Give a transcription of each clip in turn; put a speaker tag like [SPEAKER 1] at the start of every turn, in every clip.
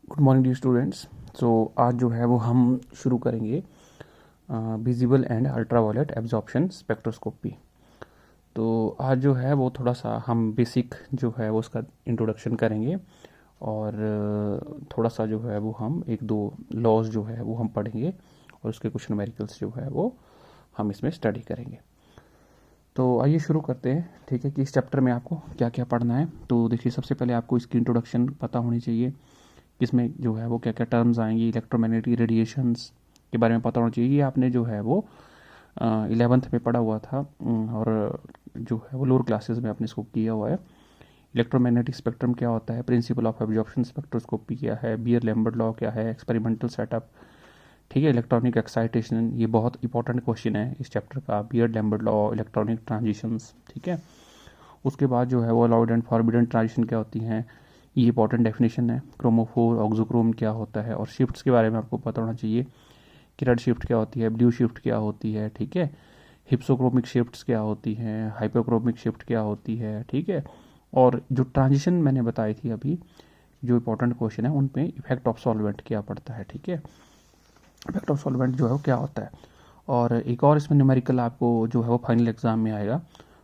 [SPEAKER 1] Good morning dear students. So आज जो है वो हम शुरू करेंगे visible and ultraviolet absorption spectroscopy. तो आज जो है वो थोड़ा सा हम बेसिक जो है वो उसका इंट्रोडक्शन करेंगे और थोड़ा सा जो है वो हम एक दो लॉज जो है वो हम पढ़ेंगे और उसके कुछ न्यूमेरिकल्स जो है वो हम इसमें स्टडी करेंगे। तो आइए शुरू करते हैं। ठीक है कि इस चैप्टर में आपको क्या क्या पढ़ना है। तो देखिए, सबसे पहले आपको इसकी इंट्रोडक्शन पता होनी चाहिए, इसमें जो है वो क्या क्या टर्म्स आएंगी, इलेक्ट्रोमैग्नेटिक रेडिएशंस के बारे में पता होना चाहिए। ये आपने जो है वो 11th में पढ़ा हुआ था और जो है वो लोअर क्लासेस में आपने इसको किया हुआ है। इलेक्ट्रोमैग्नेटिक स्पेक्ट्रम क्या होता है, प्रिंसिपल ऑफ एब्जॉर्प्शन स्पेक्ट्रोस्कोपी क्या है, बियर लैम्बर्ट लॉ क्या है, एक्सपेरिमेंटल सेटअप, ठीक है, इलेक्ट्रॉनिक एक्साइटेशन, ये बहुत इंपॉर्टेंट क्वेश्चन है इस चैप्टर का, Beer Lambert law, electronic transitions. ठीक है, उसके बाद जो है वो अलाउड एंड फॉरबिडन ट्रांजिशन क्या होती हैं, ये इंपॉर्टेंट डेफिनेशन है। क्रोमोफोर ऑक्सोक्रोम क्या होता है, और शिफ्ट्स के बारे में आपको पता होना चाहिए कि रेड शिफ्ट क्या होती है, ब्लू शिफ्ट क्या होती है, ठीक है, हिप्सोक्रोमिक शिफ्ट्स क्या होती हैं, हाइपोक्रोमिक शिफ्ट क्या होती है, ठीक है। और जो ट्रांजिशन मैंने बताई थी अभी, जो इंपॉर्टेंट क्वेश्चन है उन पे इफेक्ट ऑफ सॉल्वेंट क्या पड़ता है, ठीक है, इफेक्ट ऑफ सॉल्वेंट जो है वो क्या होता है। और एक और इसमें न्यूमेरिकल आपको जो है वो फाइनल एग्जाम में आएगा।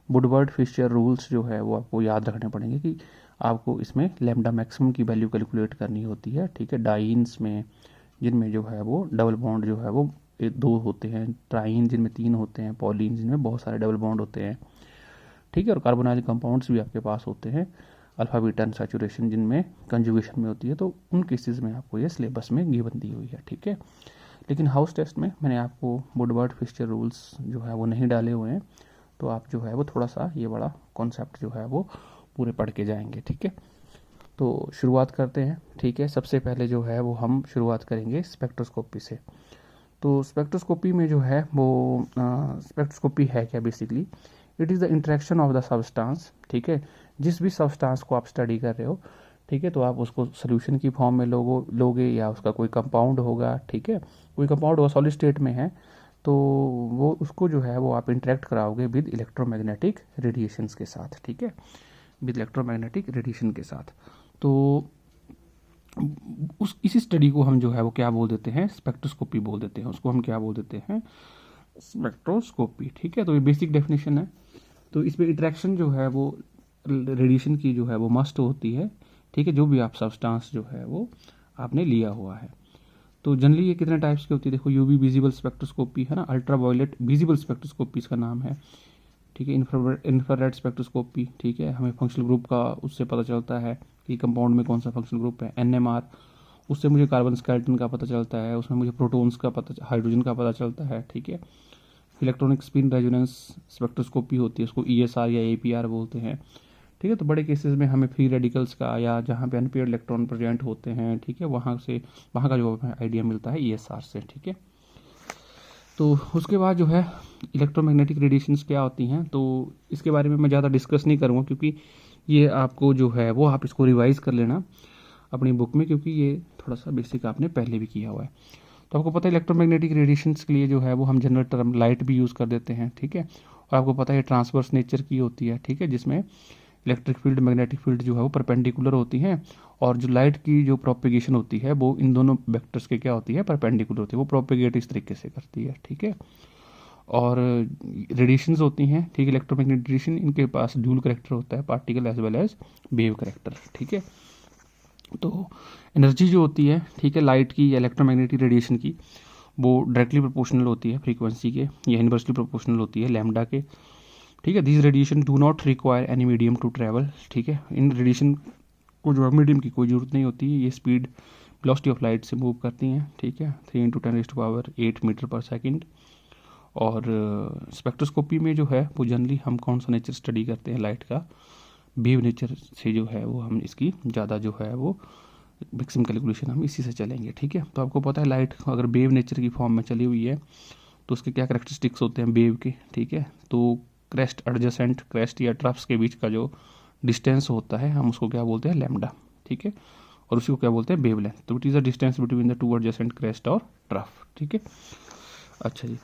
[SPEAKER 1] वुडवर्ड फिशर रूल्स जो है वो आपको याद रखने पड़ेंगे कि आपको इसमें लैम्डा मैक्सिमम की वैल्यू कैलकुलेट करनी होती है, ठीक है। डाइन्स में जिनमें जो है वो डबल बॉन्ड जो है वो दो होते हैं, ट्राइन जिनमें तीन होते हैं, पॉलीन जिनमें बहुत सारे डबल बॉन्ड होते हैं, ठीक है। और कार्बोनाइल कंपाउंड्स भी आपके पास होते हैं, अल्फा बीटा सैचुरेशन जिनमें कंजुगेशन में होती है। तो उन केसेस में आपको ये सिलेबस में गिवन दी हुई है, ठीक है। लेकिन हाउस टेस्ट में मैंने आपको वुडवर्ड फिशर रूल्स जो है वो नहीं डाले हुए हैं, तो आप जो है वो थोड़ा सा ये बड़ा कॉन्सेप्ट जो है वो पूरे पढ़ के जाएंगे, ठीक है। तो शुरुआत करते हैं, ठीक है। सबसे पहले जो है वो हम शुरुआत करेंगे स्पेक्ट्रोस्कोपी से। तो स्पेक्ट्रोस्कोपी में जो है वो स्पेक्ट्रोस्कोपी है क्या, basically it is the interaction of the substance, ठीक है। जिस भी सब्सटेंस को आप स्टडी कर रहे हो, ठीक है, तो आप उसको सोल्यूशन की फॉर्म में लोगे या उसका कोई कंपाउंड होगा, ठीक है, कोई कंपाउंड होगा सॉलिड स्टेट में है, तो वो उसको जो है वो आप इंटरेक्ट कराओगे विद इलेक्ट्रोमैग्नेटिक रेडिएशंस के साथ, ठीक है, विद इलेक्ट्रोमैग्नेटिक रेडिएशन के साथ। तो उस इसी स्टडी को हम जो है वो क्या बोल देते हैं, स्पेक्ट्रोस्कोपी बोल देते हैं। उसको हम क्या बोल देते हैं, स्पेक्ट्रोस्कोपी, ठीक है। तो ये बेसिक डेफिनेशन है। तो इसमें इंटरेक्शन जो है वो रेडिएशन की जो है वो मस्ट होती है, ठीक है, जो भी आप सब्सटेंस जो है वो आपने लिया हुआ है। तो जनरली ये कितने टाइप्स की होती है, देखो, यूवी विजिबल स्पेक्ट्रोस्कोपी है ना, अल्ट्रावायलेट विजिबल स्पेक्ट्रोस्कोपी इसका नाम है, ठीक है, इंफ्रारेड स्पेक्ट्रोस्कोपी, ठीक है, हमें फंक्शनल ग्रुप का उससे पता चलता है कि कंपाउंड में कौन सा फंक्शनल ग्रुप है। एनएमआर, उससे मुझे कार्बन स्केलेटन का पता चलता है, उसमें मुझे प्रोटॉन्स का पता, हाइड्रोजन का पता चलता है, ठीक है। इलेक्ट्रॉनिक स्पिन रेजोनेंस स्पेक्ट्रोस्कोपी होती है, उसको ईएसआर या एपीआर बोलते हैं, ठीक है। तो बड़े केसेस में हमें फ्री रेडिकल्स का या जहाँ पे अनपेयर्ड इलेक्ट्रॉन प्रेजेंट होते हैं, ठीक है, वहाँ का जो आइडिया मिलता है ईएसआर से, ठीक है। तो उसके बाद जो है इलेक्ट्रोमैग्नेटिक रेडिएशंस क्या होती हैं, तो इसके बारे में मैं ज़्यादा डिस्कस नहीं करूँगा, क्योंकि ये आपको जो है वो आप इसको रिवाइज कर लेना अपनी बुक में, क्योंकि ये थोड़ा सा बेसिक आपने पहले भी किया हुआ है। तो आपको पता है इलेक्ट्रोमैग्नेटिक रेडिएशंस के लिए जो है वो हम जनरल टर्म लाइट भी यूज़ कर देते हैं, ठीक है। और आपको पता है ट्रांसवर्स नेचर की होती है, ठीक है, जिसमें इलेक्ट्रिक फील्ड मैग्नेटिक फील्ड जो है वो परपेंडिकुलर होती हैं, और जो लाइट की जो प्रोपेगेशन होती है वो इन दोनों वेक्टर्स के क्या होती है, परपेंडिकुलर होती है, वो प्रोपेगेट इस तरीके से करती है, ठीक है। और रेडिएशंस होती हैं, ठीक है, इलेक्ट्रोमैग्नेटिक रेडिएशन, इनके पास ड्यूल करेक्टर होता है, particle as well as wave character, ठीक है। तो एनर्जी जो होती है, ठीक है, लाइट की या इलेक्ट्रोमैग्नेटिक रेडिएशन की, वो डायरेक्टली प्रोपोर्शनल होती है फ्रीक्वेंसी के, या इनवर्सली प्रोपोर्शनल होती है लैम्डा के, ठीक है। This radiation do not require any medium to travel, ठीक है, इन रेडिएशन को जो है मीडियम की कोई ज़रूरत नहीं होती है, ये स्पीड वेलोसिटी ऑफ लाइट से मूव करती हैं, ठीक है, 3 × 10⁻⁸ मीटर पर सेकंड। और स्पेक्ट्रोस्कोपी में जो है वो जनरली हम कौन सा नेचर स्टडी करते हैं लाइट का, वेव नेचर से जो है वो हम इसकी ज़्यादा जो है वो मैक्सिमम कैलकुलेशन हम इसी से चलेंगे, ठीक है। तो आपको पता है लाइट अगर वेव नेचर की फॉर्म में चली हुई है तो उसके क्या करेक्टरिस्टिक्स होते हैं वेव के, ठीक है। तो क्रेस्ट एडजेसेंट क्रेस्ट या ट्रफ्स के बीच का जो डिस्टेंस होता है हम उसको क्या बोलते हैं, लैम्डा, ठीक है। और उसी को क्या बोलते हैं, वेव लेंथ। तो it is the distance between the two adjacent crest और ट्रफ, ठीक है। अच्छा जी,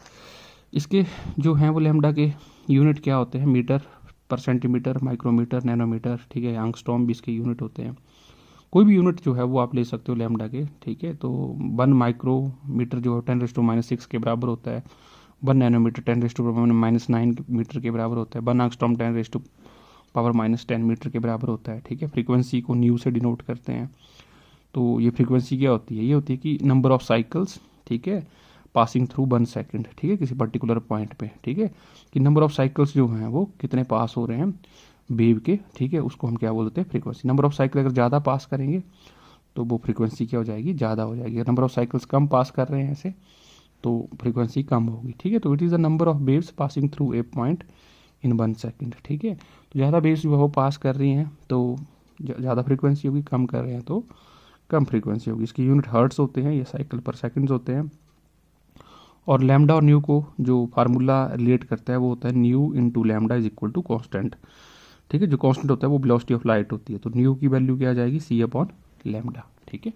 [SPEAKER 1] इसके जो हैं वो लैम्डा के यूनिट क्या होते हैं, मीटर पर सेंटीमीटर, माइक्रोमीटर, नैनोमीटर, ठीक है, एंगस्ट्रॉम भी इसके यूनिट होते हैं। कोई भी यूनिट जो है वो आप ले सकते हो लैम्डा के, ठीक है। तो 1 माइक्रोमीटर जो है 10⁻⁻⁶ के बराबर होता है, 1 नैनोमीटर 10⁻⁻⁹ मीटर के बराबर होता है, 1 एंगस्ट्रॉम 10⁻⁻10 मीटर के बराबर होता है, ठीक है। फ्रीक्वेंसी को न्यू से डिनोट करते हैं। तो ये फ्रीक्वेंसी क्या होती है, ये होती है कि नंबर ऑफ साइकिल्स, ठीक है, पासिंग थ्रू 1 सेकेंड, ठीक है, किसी पर्टिकुलर पॉइंट पे, ठीक है, कि नंबर ऑफ साइकिल्स जो हैं वो कितने पास हो रहे हैं वेव के, ठीक है, उसको हम क्या बोलते हैं, फ्रीक्वेंसी। नंबर ऑफ साइकिल अगर ज़्यादा पास करेंगे तो वो फ्रीक्वेंसी क्या हो जाएगी, ज़्यादा हो जाएगी। अगर नंबर ऑफ साइकिल्स कम पास कर रहे हैं ऐसे तो फ्रीक्वेंसी कम होगी, ठीक है। तो it is the number of waves passing through a point in 1 second, ठीक है। तो ज़्यादा वेव्स जो है वो पास कर रही हैं तो ज़्यादा फ्रीक्वेंसी होगी, कम कर रहे हैं तो कम फ्रीक्वेंसी होगी। इसकी यूनिट हर्ट्स होते हैं, ये साइकिल पर सेकंड्स होते हैं। और लैम्डा और न्यू को जो फार्मूला रिलेट करता है वो होता है nu into lambda is equal to constant, ठीक है। जो कांस्टेंट होता है वो वेलोसिटी ऑफ लाइट होती है, तो न्यू की वैल्यू क्या आ जाएगी, c/λ, ठीक है।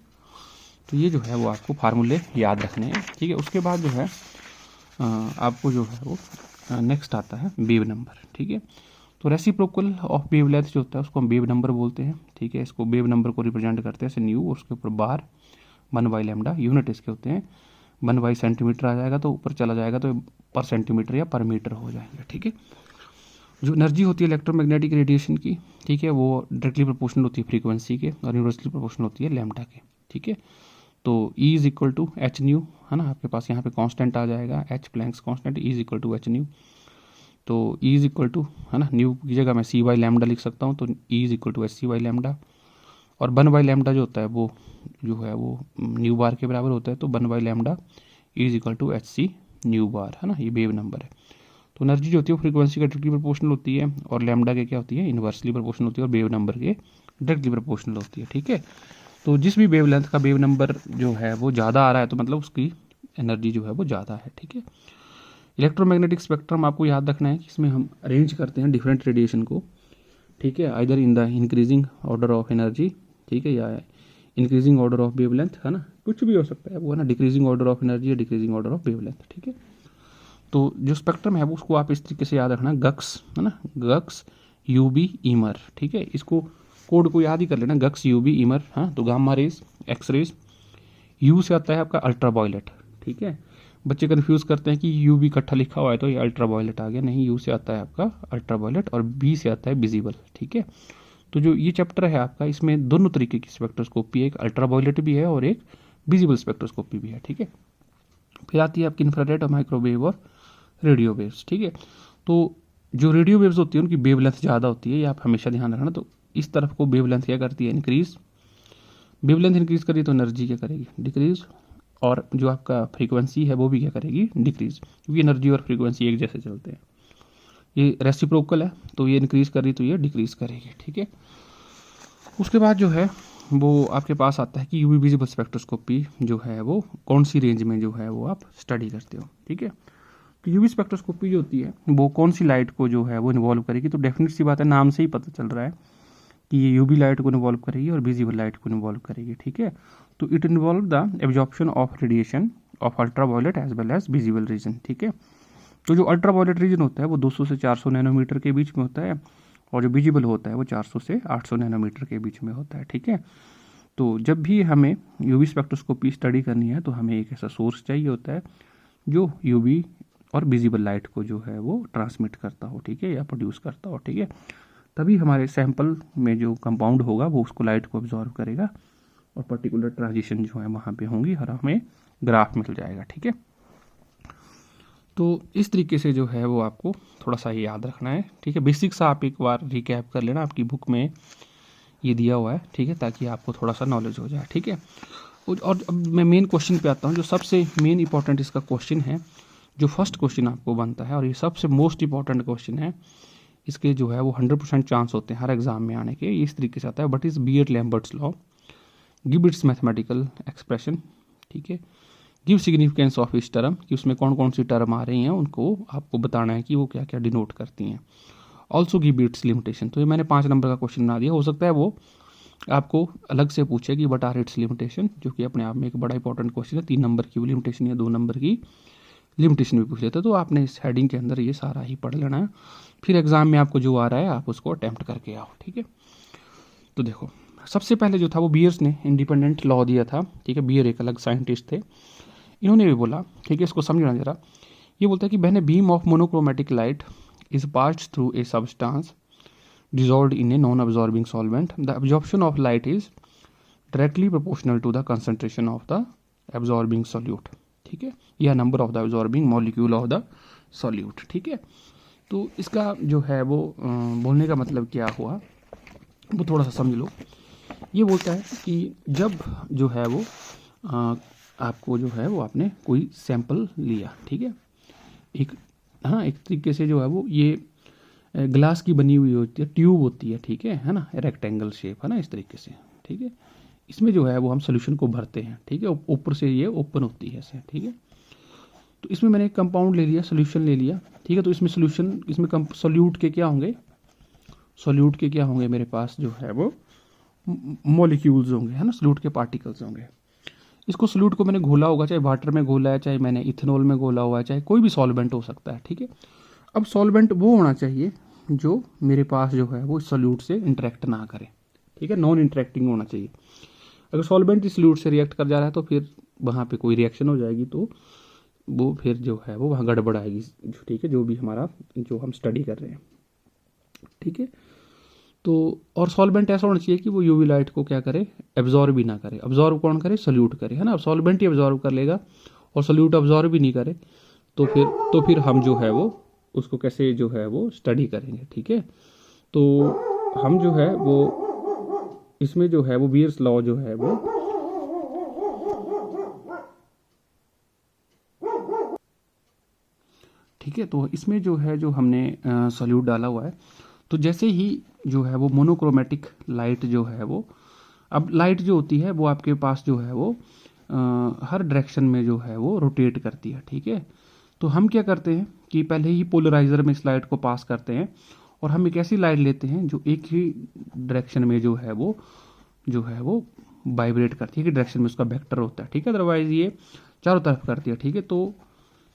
[SPEAKER 1] तो ये जो है वो आपको फार्मूले याद रखने हैं, ठीक है। उसके बाद जो है आपको जो है वो नेक्स्ट आता है वेव नंबर, ठीक है। तो रेसिप्रोकल ऑफ वेवलेंथ जो होता है उसको हम वेव नंबर बोलते हैं, ठीक है। इसको वेव नंबर को रिप्रेजेंट करते हैं, जैसे न्यू और उसके ऊपर बार 1/λ, यूनिट इसके होते हैं 1/सेंटीमीटर आ जाएगा तो ऊपर चला जाएगा तो पर सेंटीमीटर या पर मीटर हो जाएगा, ठीक है। जो एनर्जी होती है इलेक्ट्रोमैग्नेटिक रेडिएशन की, ठीक है, वो डायरेक्टली प्रोपोर्शनल होती है फ्रीक्वेंसी के और यूनिवर्सली प्रोपोर्शनल होती है लैम्डा के, ठीक है। तो E is equal to H nu, है ना, आपके पास यहाँ पे कांस्टेंट आ जाएगा H Planck's constant, E is equal to H nu. तो E इज इक्वल टू, है ना, न्यू की जगह मैं c/λ लिख सकता हूँ, तो E is equal to H c/λ। और 1/λ जो होता है वो जो है वो न्यू बार के बराबर होता है, तो 1/λ is equal to H C nu bar, है ना, ये वेव नंबर है। तो एनर्जी जो होती है वो फ्रीक्वेंसी का डायरेक्टली प्रोपोर्शनल होती है और लैम्डा के क्या होती है, इन्वर्सली प्रोपोर्शनल होती है, और वेव नंबर के डायरेक्टली प्रोपोर्शनल होती है, ठीक है। तो जिस भी वेव लेंथ का वेव नंबर जो है वो ज़्यादा आ रहा है तो मतलब उसकी एनर्जी जो है वो ज़्यादा है, ठीक है। इलेक्ट्रोमैग्नेटिक स्पेक्ट्रम आपको याद रखना है कि इसमें हम अरेंज करते हैं डिफरेंट रेडिएशन को, ठीक है, either in the increasing order of energy, ठीक है, या increasing order of wave length, है ना, कुछ भी हो सकता है वो, है ना, डिक्रीजिंग ऑर्डर ऑफ एनर्जी या decreasing order of wave length, ठीक है। तो जो स्पेक्ट्रम है वो उसको आप इस तरीके से याद रखना, गक्स, है ना, गक्स यूबी ईमर, ठीक है, इसको कोड को याद ही कर लेना, गक्स यूबी ईमर, हाँ। तो गामा रेज, एक्स रेज, यू से आता है आपका अल्ट्रावायलेट, ठीक है। बच्चे कन्फ्यूज़ करते हैं कि यू भी इकट्ठा लिखा हुआ है तो ये अल्ट्रावायलेट आ गया, नहीं, यू से आता है आपका अल्ट्रावायलेट और बी से आता है विजिबल, ठीक है। तो जो ये चैप्टर है आपका इसमें दोनों तरीके की स्पेक्ट्रोस्कोपी है, एक अल्ट्रावायलेट भी है और एक विजिबल स्पेक्ट्रोस्कोपी भी है, ठीक है। फिर आती है आपकी इंफ्रारेड और माइक्रोवेव और रेडियो वेव्स, ठीक है। तो जो रेडियो वेव्स होती है उनकी वेवलेंथ ज़्यादा होती है, ये आप हमेशा ध्यान रखना। तो इस तरफ को वेवलेंथ क्या करती है, इंक्रीज, वेवलेंथ इंक्रीज करी तो एनर्जी क्या करेगी, डिक्रीज, और जो आपका फ्रीक्वेंसी है वो भी क्या करेगी, डिक्रीज, क्योंकि एनर्जी और फ्रीक्वेंसी एक जैसे चलते हैं। ये रेसिप्रोकल है तो ये इंक्रीज करी तो ये डिक्रीज करेगी, ठीक है। उसके बाद जो है वो आपके पास आता है कि यूवी विजिबल स्पेक्ट्रोस्कोपी जो है वो कौन सी रेंज में जो है वो आप स्टडी करते हो, ठीक है। तो यूवी स्पेक्ट्रोस्कोपी जो होती है वो कौन सी लाइट को जो है वो इन्वॉल्व करेगी, तो डेफिनेट सी बात है, नाम से ही पता चल रहा है कि ये यूवी लाइट को इन्वॉल्व करेगी और विजिबल लाइट को इन्वॉल्व करेगी, ठीक है। तो it involve the absorption of radiation of ultraviolet as well as visible region, ठीक है। तो जो अल्ट्रावायलेट रीजन होता है वो 200 से 400 नैनोमीटर के बीच में होता है और जो विजिबल होता है वो 400 से 800 नैनोमीटर के बीच में होता है, ठीक है। तो जब भी हमें यूवी स्पेक्ट्रोस्कोपी स्टडी करनी है तो हमें एक ऐसा सोर्स चाहिए होता है जो यूवी और विजिबल लाइट को जो है वो ट्रांसमिट करता हो, ठीक है, या प्रोड्यूस करता हो, ठीक है। तभी हमारे सैंपल में जो कंपाउंड होगा वो उसको लाइट को ऑब्जॉर्व करेगा और पर्टिकुलर ट्रांजिशन जो है वहाँ पे होंगी और हमें ग्राफ मिल जाएगा, ठीक है। तो इस तरीके से जो है वो आपको थोड़ा सा ये याद रखना है, ठीक है। बेसिक्स आप एक बार रिकैप कर लेना, आपकी बुक में ये दिया हुआ है, ठीक है, ताकि आपको थोड़ा सा नॉलेज हो जाए, ठीक है। और अब मैं मेन क्वेश्चन पे आता हूँ, जो सबसे मेन इंपॉर्टेंट इसका क्वेश्चन है, जो फर्स्ट क्वेश्चन आपको बनता है और ये सबसे मोस्ट इंपॉर्टेंट क्वेश्चन है, इसके जो है वो 100% चांस होते हैं हर एग्जाम में आने के, इस तरीके से आता है, but is Beer-Lambert's law, give its mathematical expression, ठीक है, गिव सिग्निफिकेंस ऑफ इस टर्म, कि उसमें कौन कौन सी टर्म आ रही हैं उनको आपको बताना है कि वो क्या क्या डिनोट करती हैं, ऑल्सो गिव इट्स लिमिटेशन। तो ये मैंने 5 नंबर का क्वेश्चन बना दिया, हो सकता है वो आपको अलग से पूछे कि वट आर इट्स लिमिटेशन, जो कि अपने आप में एक बड़ा इंपॉर्टेंट क्वेश्चन है, 3 नंबर की लिमिटेशन या 2 नंबर की लिमिटेशन भी पूछ लेते हैं। तो आपने इस हेडिंग के अंदर ये सारा ही पढ़ लेना है, फिर एग्जाम में आपको जो आ रहा है आप उसको अटैम्प्ट करके आओ, ठीक है। तो देखो सबसे पहले जो था वो बियर्स ने इंडिपेंडेंट लॉ दिया था, ठीक है। बियर एक अलग साइंटिस्ट थे, इन्होंने भी बोला, ठीक है, इसको समझना जरा। ये बोलता है कि when a beam of monochromatic light is passed through a substance dissolved in a non-absorbing solvent, the absorption of light is directly proportional to the concentration of the absorbing solute, ठीक है, या number of the absorbing molecule of the solute, ठीक है। तो इसका जो है वो बोलने का मतलब क्या हुआ वो थोड़ा सा समझ लो। ये बोलता है कि जब जो है वो आपको जो है वो आपने कोई सैंपल लिया, ठीक है, एक एक तरीके से जो है वो ये ग्लास की बनी हुई होती है, ट्यूब होती है, ठीक है ना, रेक्टेंगल शेप, है ना, इस तरीके से, ठीक है। इसमें जो है वो हम सोल्यूशन को भरते हैं, ठीक है, ऊपर से ये ओपन होती है ऐसे, ठीक है। तो इसमें मैंने एक कंपाउंड ले लिया, सोल्यूशन ले लिया, ठीक है। तो इसमें सोल्यूशन, इसमें सोल्यूट के क्या होंगे, सोल्यूट के क्या होंगे, मेरे पास जो है वो मॉलिक्यूल्स होंगे, है ना, सोल्यूट के पार्टिकल्स होंगे। इसको सोल्यूट को मैंने घोला होगा, चाहे वाटर में घोला है, चाहे मैंने इथेनॉल में घोला हुआ है, चाहे कोई भी सॉल्वेंट हो सकता है, ठीक है। अब सॉल्वेंट वो होना चाहिए जो मेरे पास जो है वो सोल्यूट से इंटरेक्ट ना करे, ठीक है, नॉन इंटरेक्टिंग होना चाहिए। अगर सॉल्वेंट इस सोल्यूट से रिएक्ट कर जा रहा है तो फिर वहाँ पे कोई रिएक्शन हो जाएगी, तो वो फिर जो है वो वहाँ गड़बड़ आएगी, ठीक है, जो भी हमारा जो हम स्टडी कर रहे हैं, ठीक है। तो और सॉल्वेंट ऐसा होना चाहिए कि वो यूवी लाइट को क्या करे, एब्जॉर्ब भी ना करे। एब्जॉर्ब कौन करे, सोल्यूट करे, है ना। सॉल्वेंट ही एब्जॉर्ब कर लेगा और सोल्यूट एब्जॉर्ब भी नहीं करे तो फिर हम जो है वो उसको कैसे जो है वो स्टडी करेंगे, ठीक है। तो हम जो है वो इसमें जो है वो बियर्स लॉ जो है वो ठीक है, तो इसमें जो है जो हमने सोल्यूट डाला हुआ है, तो जैसे ही जो है वो मोनोक्रोमेटिक लाइट जो है वो, अब लाइट जो होती है वो आपके पास जो है वो हर डायरेक्शन में जो है वो रोटेट करती है, ठीक है। तो हम क्या करते हैं कि पहले ही पोलराइजर में इस लाइट को पास करते हैं और हम एक ऐसी लाइट लेते हैं जो एक ही डायरेक्शन में जो है वो वाइब्रेट करती है, कि डायरेक्शन में उसका वेक्टर होता है, ठीक है। अदरवाइज ये चारों तरफ करती है, ठीक है। तो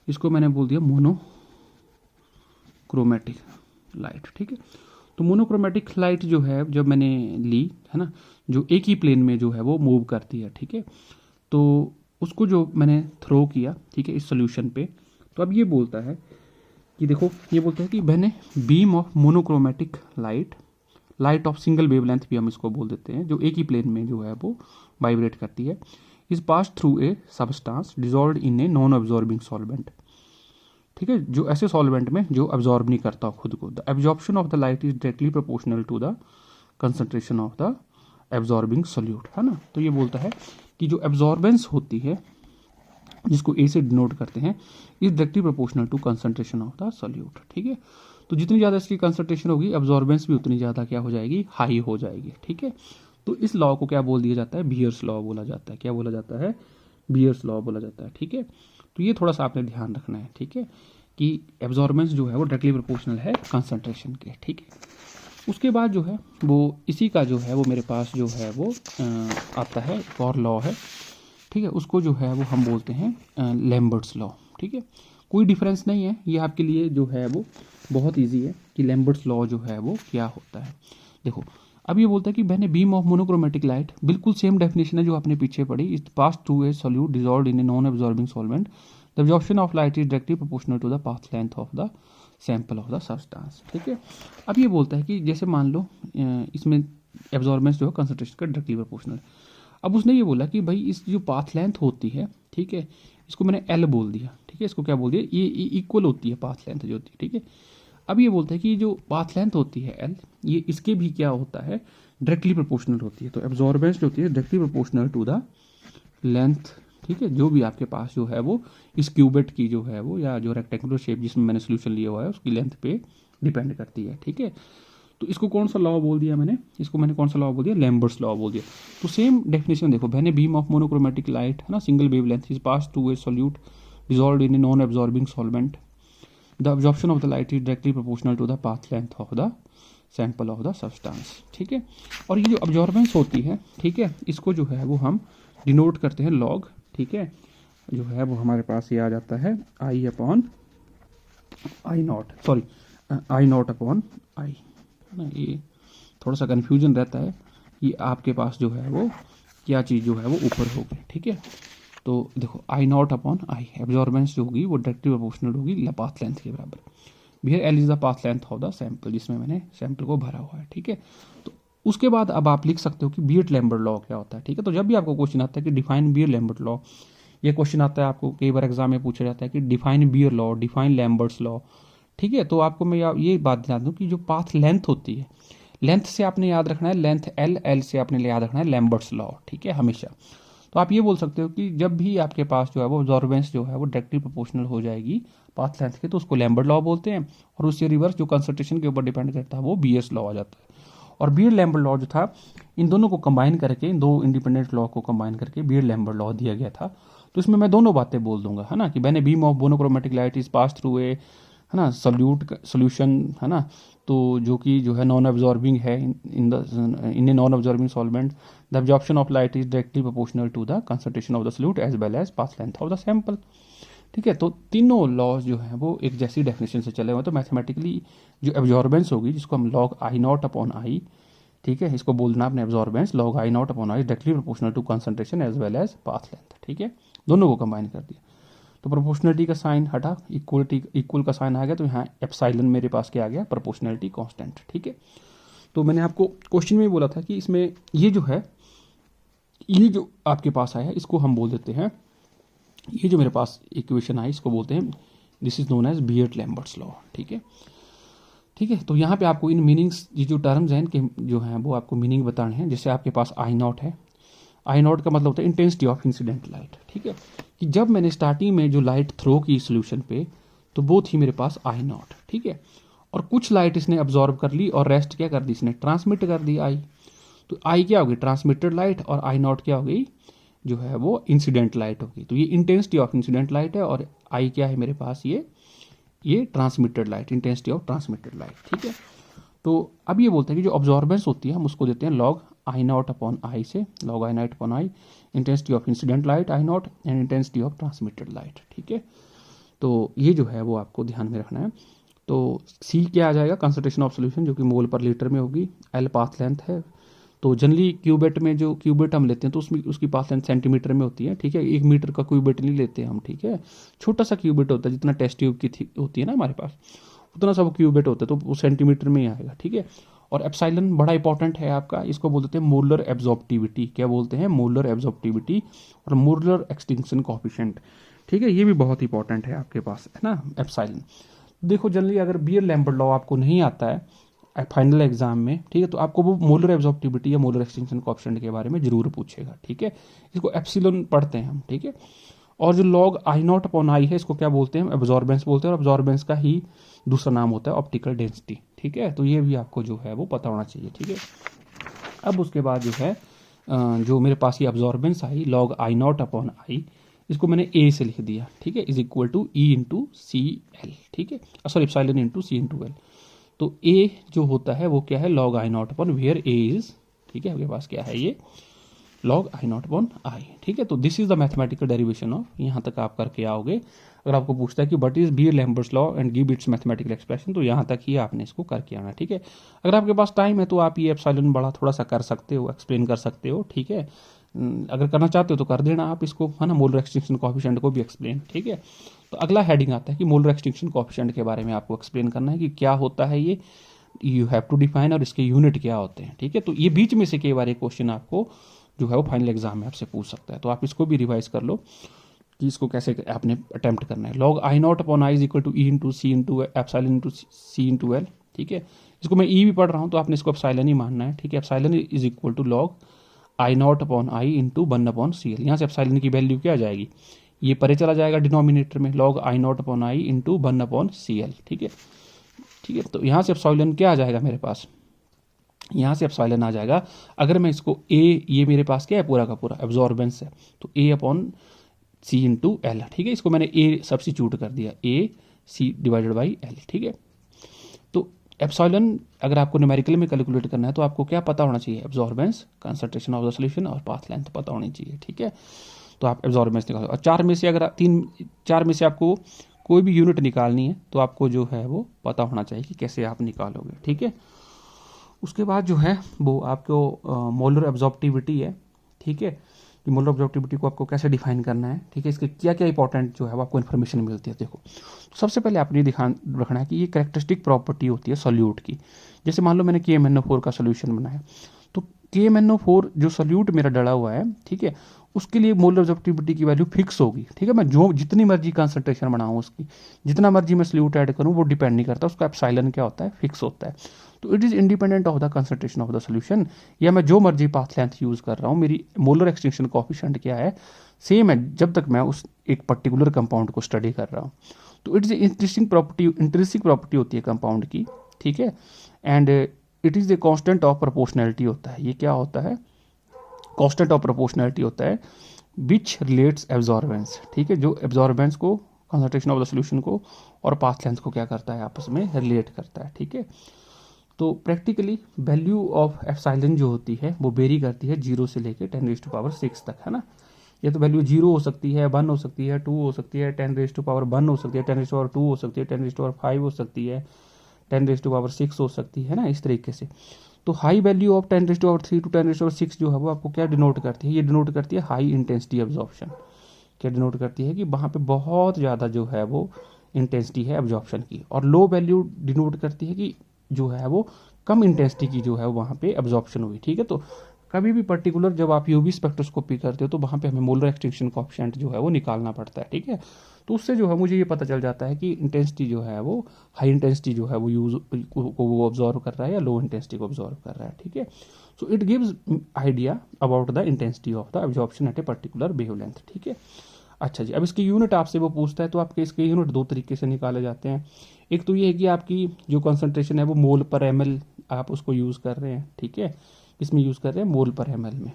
[SPEAKER 1] इसको मैंने बोल दिया मोनोक्रोमेटिक लाइट, ठीक है। तो मोनोक्रोमेटिक लाइट जो है जब मैंने ली, है ना, जो एक ही प्लेन में जो है वो मूव करती है, ठीक है। तो उसको जो मैंने थ्रो किया, ठीक है, इस सोल्यूशन पे, तो अब ये बोलता है कि देखो, ये बोलता है कि मैंने beam of monochromatic light of single wavelength भी हम इसको बोल देते हैं, जो एक ही प्लेन में जो है वो वाइब्रेट करती है, is pass through A substance dissolve in a non absorbing solvent, ठीक है, जो ऐसे सॉल्वेंट में जो अब्जॉर्ब नहीं करता खुद को। The absorption of the light is directly proportional to the concentration of the absorbing solute, है ना। तो ये बोलता है कि जो एब्जॉर्बेंस होती है, जिसको ए से डिनोट करते हैं, is directly proportional to concentration of the solute, ठीक है। तो जितनी ज़्यादा इसकी कंसंट्रेशन होगी, एब्जॉर्बेंस भी उतनी ज़्यादा क्या हो जाएगी, हाई हो जाएगी, ठीक है। तो इस लॉ को क्या बोल दिया जाता है, बियर्स लॉ बोला जाता है। क्या बोला जाता है, बियर्स लॉ बोला जाता है, ठीक है। तो ये थोड़ा सा आपने ध्यान रखना है, ठीक है, कि एब्जॉर्बेंस जो है वो डायरेक्टली प्रोपोर्शनल है कंसंट्रेशन के, ठीक है। उसके बाद जो है वो इसी का जो है वो मेरे पास जो है वो आता है, एक और लॉ है, ठीक है, उसको जो है वो हम बोलते हैं लैम्बर्ट्स लॉ, ठीक है। कोई डिफरेंस नहीं है, ये आपके लिए जो है वो बहुत इजी है कि लैम्बर्ट्स लॉ जो है वो क्या होता है। देखो, अब ये बोलता है कि मैंने बीम ऑफ मोनोक्रोमेटिक लाइट, बिल्कुल सेम डेफिनेशन है जो आपने पीछे पढ़ी, is pass through a solute dissolved in a non absorbing solvent, the absorption of light is directly proportional to the path length of the sample of the substance, ठीक है। अब ये बोलता है कि जैसे मान लो इसमें एब्जॉर्बेंस जो है कंसंट्रेशन का डायरेक्टली प्रोपोर्शनल। अब उसने ये बोला कि भाई इस जो पाथ लेंथ होती है, ठीक है, इसको मैंने एल बोल दिया, ठीक है, इसको क्या बोल दिया, ये इक्वल होती है पाथ लेंथ जो होती है, ठीक है। अब ये बोलता है कि जो पाथ लेंथ होती है एल, ये इसके भी क्या होता है, डायरेक्टली प्रोपोर्शनल होती है। तो एब्जॉर्बेंस जो होती है directly proportional to the length, ठीक है, जो भी आपके पास जो है वो इस क्यूबेट की जो है वो, या जो रेक्टेंगुलर शेप जिसमें मैंने सोल्यूशन लिया हुआ है उसकी लेंथ पे डिपेंड करती है, ठीक है। तो इसको कौन सा लॉ बोल दिया मैंने, इसको मैंने कौन सा लॉ बोल दिया, लैम्बर्ट्स लॉ बोल दिया। तो सेम डेफिनेशन देखो, मैंने बीम ऑफ मोनोक्रोमेटिक लाइट, है ना, single wavelength is pass to a solute dissolved in a non absorbing solvent, the absorption of the light is directly proportional to the path length of the sample of the substance, ठीक है। और ये जो absorbance होती है, ठीक है, इसको जो है वो हम डिनोट करते हैं लॉग, ठीक है, जो है वो हमारे पास ये आ जाता है I upon I naught, sorry I naught upon I, ना, ये थोड़ा सा कन्फ्यूजन रहता है, कि आपके पास जो है वो क्या चीज़ जो है वो ऊपर होगी, ठीक है। तो देखो I naught upon I, absorbance जो होगी वो डायरेक्टली प्रोपोर्शनल होगी पाथ लेंथ के बराबर। Where L is the path length of the sample, जिसमें मैंने सैंपल को भरा हुआ है, ठीक है। तो उसके बाद अब आप लिख सकते हो कि बियर लैम्बर्ट लॉ क्या होता है, ठीक है। तो जब भी आपको क्वेश्चन आता है कि डिफाइन बियर लैम्बर्ट लॉ, ये क्वेश्चन आता है आपको कई बार एग्जाम में पूछा जाता है कि define Beer law, define Lambert's law, ठीक है। तो आपको मैं ये बात बता दूं कि जो पाथ लेंथ होती है, लेंथ से आपने याद रखना है लेंथ एल, एल से आपने याद रखना है लैम्बर्ट्स लॉ, ठीक है, हमेशा। तो आप ये बोल सकते हो कि जब भी आपके पास जो है वो अब्जॉर्बेंस जो है वो डायरेक्टली प्रोपोर्शनल हो जाएगी पाथ लेंथ के, तो उसको लैम्बर्ट लॉ बोलते हैं। और उससे रिवर्स जो कंसंट्रेशन के ऊपर डिपेंड करता है वो बीएस लॉ आ जाता है। और बीयर लैम्बर्ट लॉ जो था, इन दोनों को कंबाइन करके, इन दो इंडिपेंडेंट लॉ को कंबाइन करके बीयर लैम्बर्ट लॉ दिया गया था। तो इसमें मैं दोनों बातें बोल दूंगा, है ना, कि मैंने beam of monochromatic light is pass through ए, है ना, सोल्यूशन, है ना, तो जो कि जो है नॉन एब्जॉर्बिंग है in a non absorbing solvent, the absorption of light is directly proportional to the concentration of the solute as well as path length of the sample, ठीक है। तो तीनों लॉज जो है वो एक जैसी डेफिनेशन से चले हुए। तो मैथमेटिकली जो एब्जॉर्बेंस होगी, जिसको हम log I naught upon I, ठीक है, इसको बोलना अपने absorbance log I naught upon I directly proportional to concentration as well as path length, ठीक है। दोनों को कंबाइन कर दिया तो प्रोपोर्शनलिटी का साइन हटा, इक्वल का साइन आ गया, तो यहाँ एप्सिलॉन मेरे पास क्या आ गया, प्रोपोर्शनलिटी कांस्टेंट, ठीक है। तो मैंने आपको क्वेश्चन में बोला था कि इसमें ये जो है, ये जो आपके पास आया इसको हम बोल देते हैं, ये जो मेरे पास इक्वेशन आई इसको बोलते हैं, this is known as Beer Lambert's law, ठीक है, ठीक है। तो यहाँ पे आपको इन मीनिंग्स, ये जो टर्म्स हैं इनके जो हैं वो आपको मीनिंग बताने हैं। जैसे आपके पास आई नॉट है, आई नॉट का मतलब होता है इंटेंसिटी ऑफ इंसिडेंट लाइट, ठीक है, कि जब मैंने स्टार्टिंग में जो लाइट थ्रो की सोल्यूशन पे, तो वो थी मेरे पास आई नॉट, ठीक है। और कुछ लाइट इसने अब्जॉर्ब कर ली और रेस्ट क्या कर दी, इसने ट्रांसमिट कर दी आई। तो आई क्या होगी, ट्रांसमिटेड लाइट, और आई नॉट क्या हो गई, जो है वो इंसिडेंट लाइट होगी। तो ये इंटेंसिटी ऑफ इंसिडेंट लाइट है, और आई क्या है मेरे पास, ये transmitted light, intensity of transmitted light, ठीक है। तो अब ये बोलते हैं कि जो ऑब्जॉर्बेंस होती है हम उसको देते हैं log I naught upon I से, log I naught upon I, intensity of incident light I naught and intensity of transmitted light, ठीक है। तो ये जो है वो आपको ध्यान में रखना है। तो सी क्या आ जाएगा, कंसंट्रेशन ऑफ सोल्यूशन, जो कि मोल पर लीटर में होगी, एल पाथ लेंथ है। तो जनरली क्यूबेट में जो क्यूबेट हम लेते हैं तो उसमें उसकी पाथ लेंथ सेंटीमीटर में होती है, ठीक है। 1 मीटर का क्यूबेट नहीं लेते हम, ठीक है। छोटा सा क्यूबेट होता है, जितना टेस्ट ट्यूब की होती है ना हमारे पास, उतना सा वो क्यूबेट होता है, तो वो सेंटीमीटर में ही आएगा, ठीक है। और एप्सिलॉन बड़ा इंपॉर्टेंट है आपका, इसको बोलते हैं मोलर एब्जॉर्प्टिविटी, क्या बोलते हैं, मोलर एब्जॉर्प्टिविटी और मोलर एक्सटिंक्शन कोएफिशिएंट, ठीक है। ये भी बहुत इंपॉर्टेंट है आपके पास, है ना, एप्सिलॉन। देखो जनरली अगर बियर लैम्बर्ट लॉ आपको नहीं आता है फाइनल एग्जाम में, ठीक है, तो आपको वो मोलर एब्जॉर्प्टिविटी या मोलर एक्सटिंक्शन कोएफिशिएंट के बारे में जरूर पूछेगा, ठीक है। इसको एप्सिलॉन पढ़ते हैं हम, ठीक है। और जो लॉग आई नॉट अपॉन आई है इसको क्या बोलते हैं, एब्जॉर्बेंस बोलते हैं, और एब्जॉर्बेंस का ही दूसरा नाम होता है ऑप्टिकल डेंसिटी, ठीक है। तो ये भी आपको जो है वो पता होना चाहिए, ठीक है। अब उसके बाद जो है जो मेरे पास ये absorbance I log I naught upon I, इसको मैंने ए से लिख दिया, ठीक है, is equal to E into C L, ठीक है, sorry epsilon into C into L. तो ए जो होता है वो क्या है, log I naught upon where A is, ठीक है, आपके पास क्या है, ये log I naught upon I, ठीक है। तो this is the mathematical derivation of, यहाँ तक आप करके आओगे। अगर आपको पूछता है कि what is Beer Lambert's law and give its mathematical expression, तो यहाँ तक ही आपने इसको करके आना, ठीक है। अगर आपके पास टाइम है तो आप ये एप्सिलॉन बड़ा थोड़ा सा कर सकते हो, एक्सप्लेन कर सकते हो, ठीक है। अगर करना चाहते हो तो कर देना आप इसको, है ना, मोलर एक्सटिंक्शन कोएफिशिएंट को भी एक्सप्लेन, ठीक है। तो अगला हेडिंग आता है कि मोलर एक्सटिंक्शन कोएफिशिएंट के बारे में आपको एक्सप्लेन करना है कि क्या होता है ये, यू हैव टू डिफाइन, और इसके यूनिट क्या होते हैं, ठीक है। तो ये बीच में से कई बार एक क्वेश्चन आपको जो है वो फाइनल एग्जाम में आपसे पूछ सकता है, तो आप इसको भी रिवाइज कर लो कि इसको कैसे आपने अटेम्प्ट करना है। Log I naught upon I is equal to E into C into epsilon into C into L, ठीक है। इसको मैं ई भी पढ़ रहा हूँ तो आपने इसको एप्सिलॉन ही मानना है, ठीक है। Epsilon is equal to log I naught upon I into 1 upon C L. यहाँ से एप्सिलॉन की वैल्यू क्या आ जाएगी, ये परे चला जाएगा डिनोमिनेटर में, log I naught upon I into 1 upon C L, ठीक है, ठीक है। तो यहाँ से एप्सिलॉन क्या आ जाएगा मेरे पास, यहाँ से एप्सिलॉन आ जाएगा, अगर मैं इसको ए, ये मेरे पास क्या है पूरा का पूरा एब्जॉर्बेंस है, तो ए अपॉन सी इंटू एल, ठीक है। इसको मैंने ए सब्स्टिट्यूट कर दिया, ए सी डिवाइडेड बाई एल, ठीक है। तो एप्सिलॉन अगर आपको न्यूमेरिकल में कैलकुलेट करना है तो आपको क्या पता होना चाहिए, absorbance, concentration of the solution और पाथ लेंथ पता होनी चाहिए, ठीक है। तो आप एब्जॉर्बेंस निकालो, और चार में से अगर चार में से आपको कोई भी यूनिट निकालनी है तो आपको जो है वो पता होना चाहिए कि कैसे आप निकालोगे, ठीक है। उसके बाद जो है वो आपको मोलर एब्जॉर्प्टिविटी है, ठीक है, कि मोलर एब्जॉर्प्टिविटी को आपको कैसे डिफाइन करना है, ठीक है, इसके क्या क्या इंपॉर्टेंट जो है वो आपको इन्फॉर्मेशन मिलती है। देखो, सबसे पहले आपने ध्यान रखना है कि ये कैरेक्टरिस्टिक प्रॉपर्टी होती है सॉल्यूट की। जैसे मान लो मैंने KMnO4 का सोल्यूशन बनाया, तो KMnO4 जो सोल्यूट मेरा डला हुआ है, ठीक है, उसके लिए मोलर एब्जॉर्प्टिविटी की वैल्यू फिक्स होगी, ठीक है। मैं जो जितनी मर्जी कंसंट्रेशन बनाऊँ उसकी, जितना मर्जी मैं सोल्यूट ऐड करूँ, वो डिपेंड नहीं करता, उसका एप्सिलॉन क्या होता है, फिक्स होता है। तो it is independent of the concentration of the solution, या मैं जो मर्जी पाथ लेंथ यूज़ कर रहा हूँ, मेरी मोलर एक्सटिंक्शन कोएफिशिएंट क्या है, सेम है जब तक मैं उस एक पर्टिकुलर कंपाउंड को स्टडी कर रहा हूँ। तो इट इज़ इंटरेस्टिंग प्रॉपर्टी होती है कंपाउंड की, ठीक है। And it is the constant of proportionality होता है। ये क्या होता है, कांस्टेंट ऑफ प्रोपोर्शनैलिटी होता है विच रिलेट्स एब्जॉर्बेंस, ठीक है, जो एब्जॉर्बेंस को, कंसंट्रेशन ऑफ द सोल्यूशन को और पाथ लेंथ को क्या करता है, आपस में रिलेट करता है, ठीक है। तो प्रैक्टिकली वैल्यू ऑफ एप्सिलॉन जो होती है वो वेरी करती है 0 से लेकर 10⁻6 तक, है ना। ये तो वैल्यू 0 हो सकती है, 1 हो सकती है, 2 हो सकती है, 10⁻1 हो सकती है, 10⁻2 हो सकती है, 10⁻5 हो सकती है, 10⁻6 हो सकती है ना, इस तरीके से। तो हाई वैल्यू ऑफ 10⁻3 टू 10⁻6 जो है वो आपको क्या डिनोट करती है, ये डिनोट करती है हाई इंटेंसिटी एब्जॉर्प्शन। क्या डिनोट करती है कि वहाँ पे बहुत ज़्यादा जो है वो इंटेंसिटी है एब्जॉर्प्शन की। और लो वैल्यू डिनोट करती है कि जो है वो कम इंटेंसिटी की जो है वहाँ पे एब्जॉर्प्शन हुई, ठीक है। तो कभी भी पर्टिकुलर जब आप यूवी स्पेक्ट्रोस्कोपी करते हो तो वहाँ पे हमें मोलर एक्सटिंक्शन कोएफिशिएंट जो है वो निकालना पड़ता है, ठीक है। तो उससे जो है मुझे ये पता चल जाता है कि इंटेंसिटी जो है वो हाई इंटेंसिटी जो है वो यूज को वो ऑब्जॉर्व कर रहा है या लो इंटेंसिटी को ऑब्जॉर्व कर रहा है, ठीक है। So it gives idea about the intensity of the absorption at a particular wavelength, ठीक है। अच्छा जी, अब इसकी यूनिट आपसे वो पूछता है, तो आपके इसके यूनिट दो तरीके से निकाले जाते हैं। एक तो ये है कि आपकी जो कंसंट्रेशन है वो मोल पर ml आप उसको यूज़ कर रहे हैं, ठीक है, इसमें यूज़ कर रहे हैं मोल पर ml में।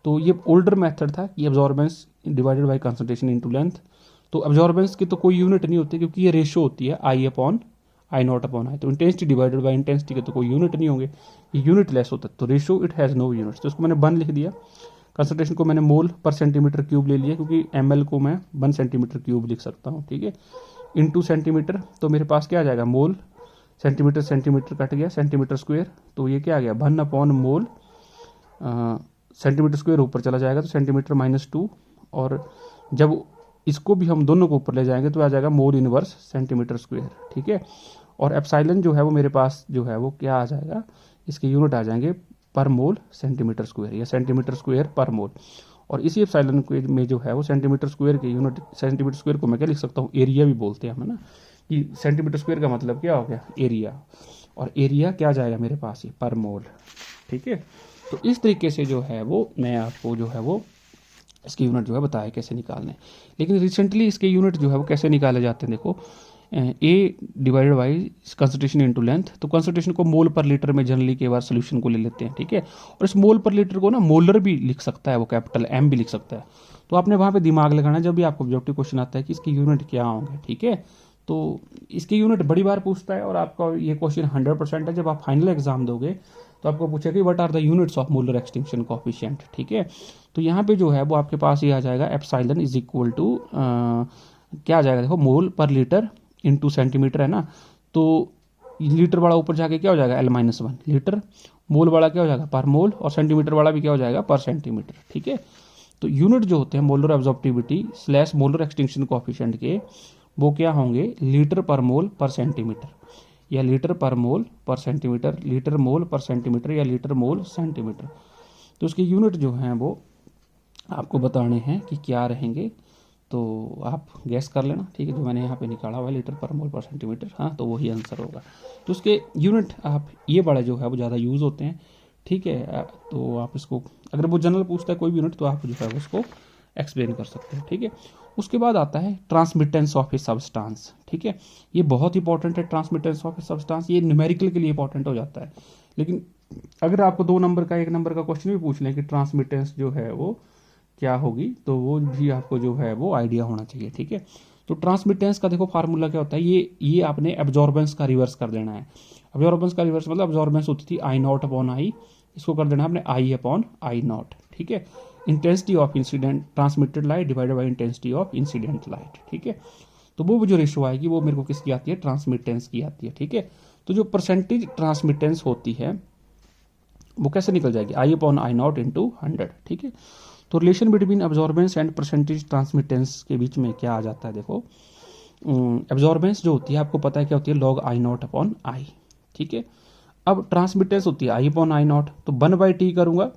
[SPEAKER 1] तो ये ओल्डर मेथड था कि absorbance divided by concentration into length. तो एब्जॉर्बेंस की तो कोई यूनिट नहीं होती क्योंकि ये रेशो होती है I/I0/I। तो इंटेंसिटी डिवाइडेड बाय इंटेंसिटी के तो कोई यूनिट नहीं होंगे, ये यूनिट लेस होता है, तो ratio it has no units. तो उसको मैंने 1 लिख दिया। कंसंट्रेशन को मैंने मोल पर सेंटीमीटर क्यूब ले लिया क्योंकि ml को मैं 1 सेंटीमीटर क्यूब लिख सकता हूँ, ठीक है, इनटू सेंटीमीटर। तो मेरे पास क्या आ जाएगा, मोल सेंटीमीटर सेंटीमीटर कट गया, सेंटीमीटर स्क्वायर, तो ये क्या आ गया 1/मोल सेंटीमीटर स्क्वायर ऊपर चला जाएगा तो सेंटीमीटर -2। और जब इसको भी हम दोनों को ऊपर ले जाएंगे तो आ जाएगा मोल इनवर्स सेंटीमीटर स्क्वायर, ठीक है। और एप्सिलॉन जो है वो मेरे पास जो है वो क्या आ जाएगा, इसके यूनिट आ जाएंगे पर मोल सेंटीमीटर स्क्वायर या सेंटीमीटर स्क्वायर पर मोल। और इसी एप्सिलॉन में जो है वो सेंटीमीटर स्क्वायर के यूनिट, सेंटीमीटर स्क्वायर को मैं क्या लिख सकता हूँ, एरिया भी बोलते हैं हम, है ना, कि सेंटीमीटर स्क्वायर का मतलब क्या हो गया, एरिया। और एरिया क्या जाएगा मेरे पास ये पर मोल, ठीक है। तो इस तरीके से जो है वो मैं आपको जो है वो इसके यूनिट जो है बताया कैसे निकालने। लेकिन रिसेंटली इसके यूनिट जो है वो कैसे निकाले जाते हैं, देखो A divided by concentration into length. तो कंसंट्रेशन को मोल पर लीटर में जनरली के बार सोल्यूशन को ले लेते हैं, ठीक है। और इस मोल पर लीटर को ना मोलर भी लिख सकता है, वो कैपिटल M भी लिख सकता है। तो आपने वहाँ पे दिमाग लगाना जब भी आपको ऑब्जेक्टिव क्वेश्चन आता है कि इसके यूनिट क्या होंगे, ठीक है। तो इसके यूनिट बड़ी बार पूछता है और आपका ये क्वेश्चन 100% है। जब आप फाइनल एग्जाम दोगे तो आपको पूछेगा कि what are the units of molar extinction coefficient, ठीक है। तो यहाँ पे जो है वो आपके पास ये आ जाएगा एप्सिलॉन इज इक्वल टू क्या आ जाएगा, देखो मोल पर लीटर इनटू सेंटीमीटर है ना। तो लीटर वाला ऊपर जाके क्या हो जाएगा L-1 लीटर, मोल वाला क्या हो जाएगा पर मोल, और सेंटीमीटर वाला भी क्या हो जाएगा पर सेंटीमीटर, ठीक है। तो यूनिट जो होते हैं molar absorptivity slash molar extinction coefficient के, वो क्या होंगे लीटर पर मोल पर सेंटीमीटर, या लीटर पर मोल पर सेंटीमीटर, लीटर मोल पर सेंटीमीटर, या लीटर मोल सेंटीमीटर। तो उसके यूनिट जो हैं वो आपको बताने हैं कि क्या रहेंगे। तो आप गैस कर लेना, ठीक है, जो मैंने यहाँ पे निकाला हुआ है लीटर पर मोल पर सेंटीमीटर, हाँ, तो वही आंसर होगा। तो उसके यूनिट आप ये बड़ा जो है वो ज़्यादा यूज़ होते हैं, ठीक है। तो आप इसको अगर वो जनरल पूछता है कोई भी यूनिट तो आप जो है उसको एक्सप्लेन कर सकते हैं, ठीक है। उसके बाद आता है ट्रांसमिटेंस ऑफ ए सब्सटेंस, ठीक है। ये बहुत इंपॉर्टेंट है, ट्रांसमिटेंस ऑफ ए सब्सटेंस, ये न्यूमेरिकल के लिए इंपॉर्टेंट हो जाता है। लेकिन अगर आपको 2 नंबर का 1 नंबर का क्वेश्चन भी पूछ लें कि ट्रांसमिटेंस जो है वो क्या होगी, तो वो भी आपको जो है वो आइडिया होना चाहिए, ठीक है। तो ट्रांसमिटेंस का देखो फार्मूला क्या होता है, ये आपने एब्जॉर्बेंस का रिवर्स कर देना है। एब्जॉर्बेंस का रिवर्स मतलब एब्जॉर्बेंस होती थी I0/I, इसको कर देना है आपने I/I0, ठीक है। Intensity of incident transmitted light divided by intensity of incident light, ठीक है। तो वो जो रेशो आएगी वो मेरे को किसकी आती है, ट्रांसमिटेंस की आती है, ठीक है। तो जो परसेंटेज ट्रांसमिटेंस होती है वो कैसे निकल जाएगी, आई अपॉन आई नॉट इंटू 100, ठीक है। तो relation between absorbance and percentage transmittance के बीच में क्या आ जाता है, देखो एब्जॉर्बेंस जो होती है आपको पता है क्या होती है, log I naught upon I, ठीक है। अब ट्रांसमिटेंस होती है आई अपॉन आई नॉट, तो 1/t करूंगा